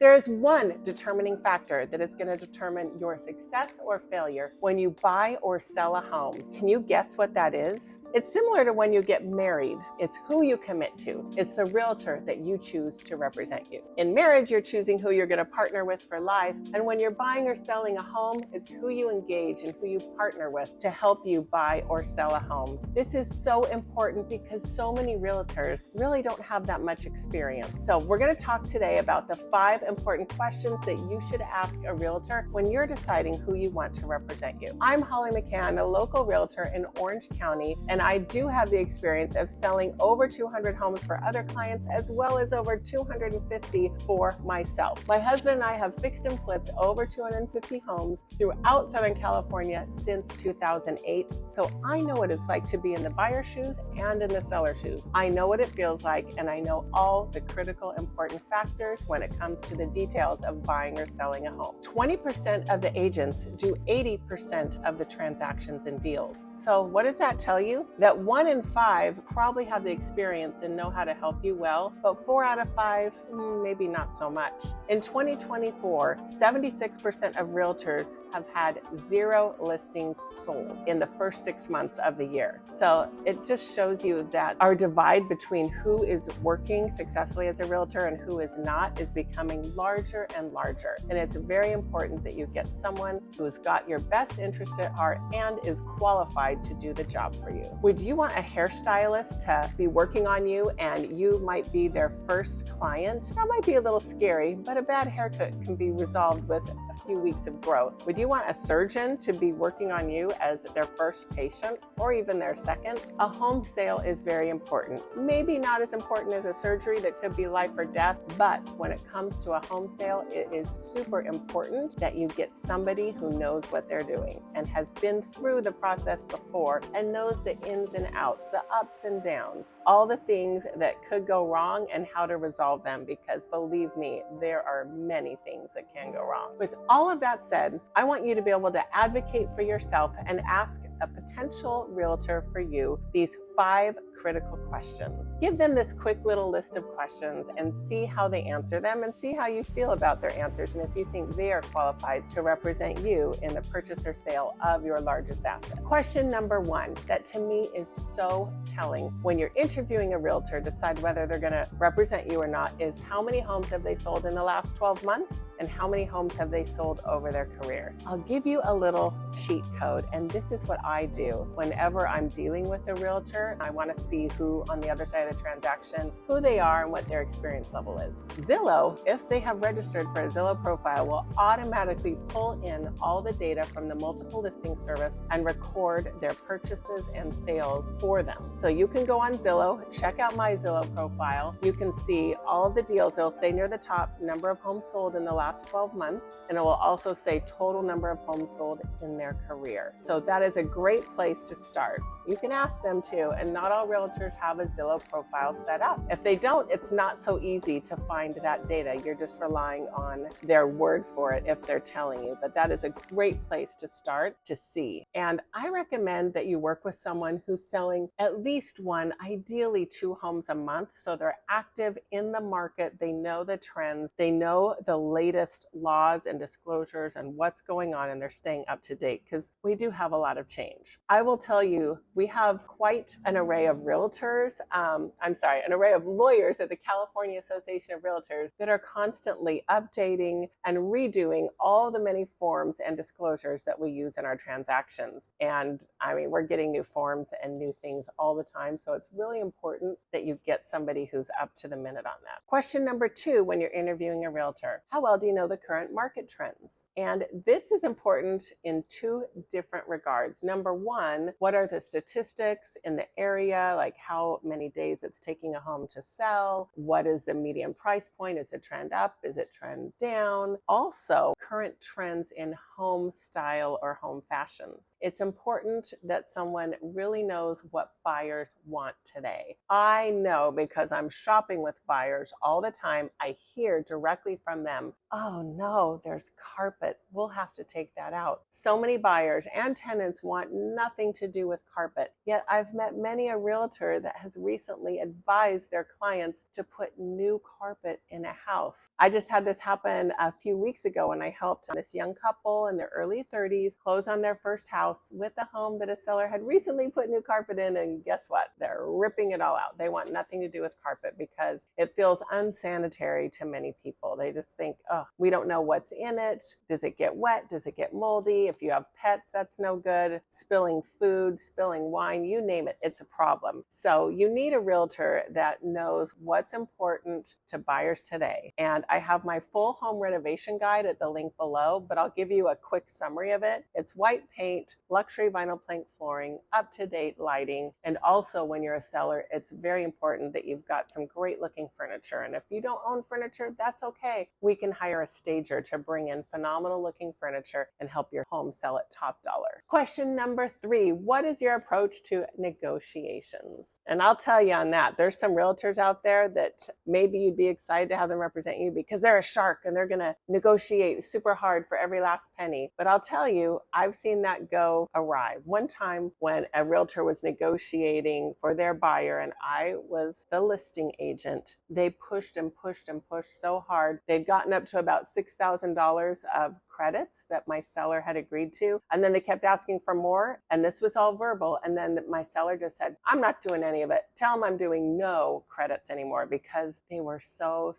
There is one determining factor that is going to determine your success or failure when you buy or sell a home. Can you guess what that is? It's similar to when you get married. It's who you commit to. It's the realtor that you choose to represent you. In marriage, you're choosing who you're going to partner with for life. And when you're buying or selling a home, it's who you engage and who you partner with to help you buy or sell a home. This is so important because so many realtors really don't have that much experience. So we're going to talk today about the 5 important questions that you should ask a realtor when you're deciding who you want to represent you. I'm Holly McKhann, a local realtor in Orange County, and I do have the experience of selling over 200 homes for other clients as well as over 250 for myself. My husband and I have fixed and flipped over 250 homes throughout Southern California since 2008. So I know what it's like to be in the buyer's shoes and in the seller's shoes. I know what it feels like, and I know all the critical important factors when it comes to the details of buying or selling a home. 20% of the agents do 80% of the transactions and deals. So what does that tell you? That 1 in 5 probably have the experience and know how to help you well, but 4 out of 5, maybe not so much. In 2024, 76% of realtors have had 0 listings sold in the first 6 months of the year. So it just shows you that our divide between who is working successfully as a realtor and who is not is becoming larger and larger. And it's very important that you get someone who's got your best interest at heart and is qualified to do the job for you. Would you want a hairstylist to be working on you and you might be their first client? That might be a little scary, but a bad haircut can be resolved with a few weeks of growth. Would you want a surgeon to be working on you as their first patient or even their second? A home sale is very important. Maybe not as important as a surgery that could be life or death, but when it comes to a home sale, it is super important that you get somebody who knows what they're doing and has been through the process before and knows the ins and outs, the ups and downs, all the things that could go wrong and how to resolve them, because believe me, there are many things that can go wrong. With all of that said, I want you to be able to advocate for yourself and ask a potential realtor for you these 5 critical questions. Give them this quick little list of questions and see how they answer them and see how you feel about their answers and if you think they are qualified to represent you in the purchase or sale of your largest asset. Question number 1 that to me is so telling when you're interviewing a realtor, decide whether they're going to represent you or not, is how many homes have they sold in the last 12 months and how many homes have they sold over their career. I'll give you a little cheat code, and this is what I do whenever I'm dealing with a realtor. I want to see who on the other side of the transaction, who they are and what their experience level is. Zillow, if they have registered for a Zillow profile, will automatically pull in all the data from the multiple listing service and record their purchases and sales for them. So you can go on Zillow, check out my Zillow profile. You can see all of the deals. It'll say near the top number of homes sold in the last 12 months, and it will also say total number of homes sold in their career. So that is a great place to start. You can ask them too, and not all realtors have a Zillow profile set up. If they don't, it's not so easy to find that data. You're just relying on their word for it if they're telling you, but that is a great place to start to see. And I recommend that you work with someone who's selling at least 1, ideally 2 homes a month, so they're active in the market, they know the trends, they know the latest laws and disclosures and what's going on, and they're staying up to date because we do have a lot of change. I will tell you, we have quite an array of realtors, an array of lawyers at the California Association of Realtors that are constantly updating and redoing all the many forms and disclosures that we use in our transactions. And I mean, we're getting new forms and new things all the time. So it's really important that you get somebody who's up to the minute on that. Question number 2, when you're interviewing a realtor, how well do you know the current market trends? And this is important in 2 different regards. Number 1, what are the statistics in the area, like how many days it's taking a home to sell? What is the median price point? Is it trend up? Is it trend down? Also, current trends in home style or home fashions. It's important that someone really knows what buyers want today. I know because I'm shopping with buyers all the time. I hear directly from them, oh no, there's carpet. We'll have to take that out. So many buyers and tenants want nothing to do with carpet. Yet I've met many a realtor that has recently advised their clients to put new carpet in a house. I just had this happen a few weeks ago when I helped this young couple in their early 30s close on their first house with a home that a seller had recently put new carpet in, and guess what? They're ripping it all out. They want nothing to do with carpet because it feels unsanitary to many people. They just think, oh, we don't know what's in it. Does it get wet? Does it get moldy? If you have pets, that's no good. Spilling food, spilling wine, you name it, it's a problem. So you need a realtor that knows what's important to buyers today. And I have my full home renovation guide at the link below, but I'll give you a quick summary of it. It's white paint, luxury vinyl plank flooring, up-to-date lighting, and also when you're a seller, it's very important that you've got some great looking furniture. And if you don't own furniture, that's okay. We can hire a stager to bring in phenomenal looking furniture and help your home sell at top dollar. Question number 3, what is your approach to negotiations? And I'll tell you on that, there's some realtors out there that maybe you'd be excited to have them represent you because they're a shark and they're going to negotiate super hard for every last penny. But I'll tell you, I've seen that go awry. One time when a realtor was negotiating for their buyer and I was the listing agent, they pushed and pushed and pushed so hard. They'd gotten up to about $6,000 of credits that my seller had agreed to. And then they kept asking for more. And this was all verbal. And then my seller just said, I'm not doing any of it. Tell them I'm doing no credits anymore, because they were so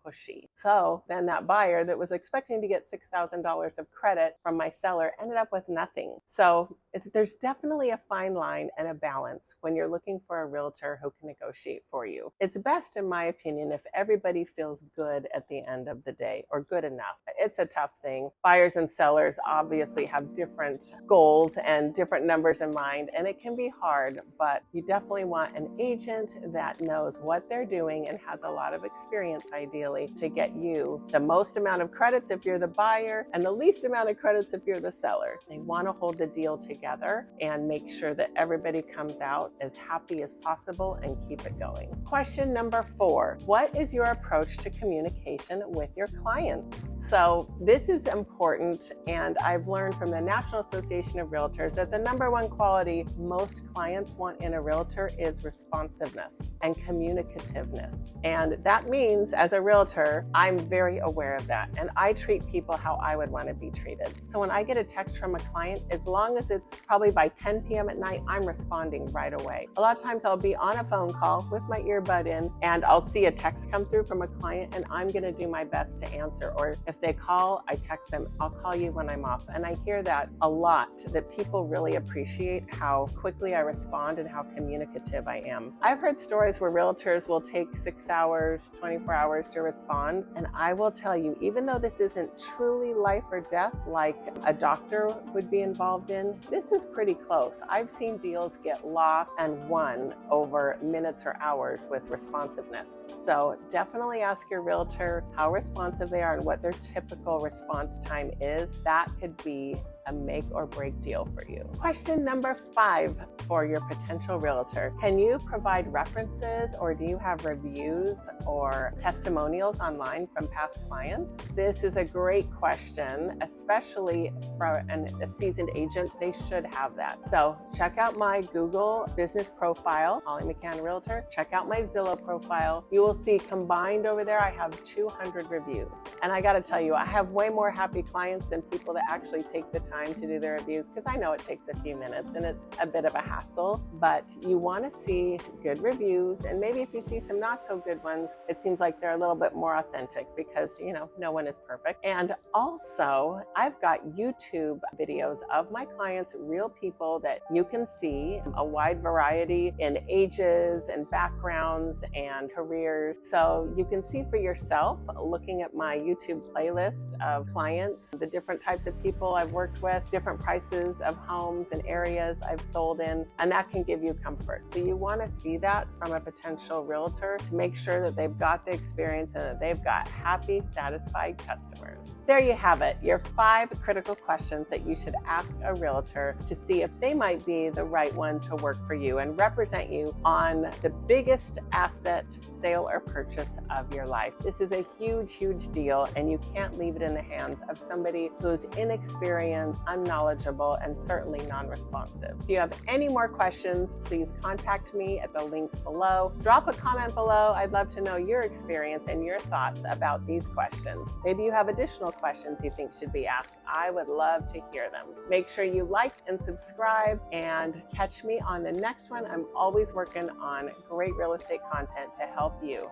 pushy. So then that buyer that was expecting to get $6,000 of credit from my seller ended up with nothing. So there's definitely a fine line and a balance when you're looking for a realtor who can negotiate for you. It's best, in my opinion, if everybody feels good at the end of the day, or good enough. It's a tough thing. Buyers and sellers obviously have different goals and different numbers in mind, and it can be hard, but you definitely want an agent that knows what they're doing and has a lot of experience, ideally, to get you the most amount of credits if you're the buyer and the least amount of credits if you're the seller. They want to hold the deal together and make sure that everybody comes out as happy as possible and keep it going. Question number 4, what is your approach to communication with your clients? So this is important, and I've learned from the National Association of Realtors that the number one quality most clients want in a realtor is responsiveness and communicativeness. And that means, as a realtor, I'm very aware of that, and I treat people how I would want to be treated. So when I get a text from a client, as long as it's probably by 10 p.m. at night, I'm responding right away. A lot of times I'll be on a phone call with my earbud in, and I'll see a text come through from a client, and I'm going to do my best to answer. Or if they call, I text them, I'll call you when I'm off. And I hear that a lot, that people really appreciate how quickly I respond and how communicative I am. I've heard stories where realtors will take 6 hours, 24 hours to respond. And I will tell you, even though this isn't truly life or death like a doctor would be involved in, this is pretty close. I've seen deals get lost and won over minutes or hours with responsiveness. So definitely ask your realtor how responsive they are and what their typical response time is. That could be a make or break deal for you. Question number 5 for your potential realtor. Can you provide references, or do you have reviews or testimonials online from past clients? This is a great question, especially for a seasoned agent. They should have that. So check out my Google business profile, Holly McKhann Realtor. Check out my Zillow profile. You will see combined over there, I have 200 reviews. And I gotta tell you, I have way more happy clients than people that actually take the time to do their reviews, because I know it takes a few minutes and it's a bit of a hassle, but you want to see good reviews, and maybe if you see some not so good ones, it seems like they're a little bit more authentic, because no one is perfect. And also, I've got YouTube videos of my clients, real people that you can see, a wide variety in ages and backgrounds and careers. So you can see for yourself, looking at my YouTube playlist of clients, the different types of people I've worked with, different prices of homes and areas I've sold in, and that can give you comfort. So you want to see that from a potential realtor to make sure that they've got the experience and that they've got happy, satisfied customers. There you have it, your 5 critical questions that you should ask a realtor to see if they might be the right one to work for you and represent you on the biggest asset, sale, or purchase of your life. This is a huge deal, and you can't leave it in the hands of somebody who's inexperienced I'm unknowledgeable and certainly non-responsive. If you have any more questions, please contact me at the links below. Drop a comment below. I'd love to know your experience and your thoughts about these questions. Maybe you have additional questions you think should be asked. I would love to hear them. Make sure you like and subscribe and catch me on the next one. I'm always working on great real estate content to help you.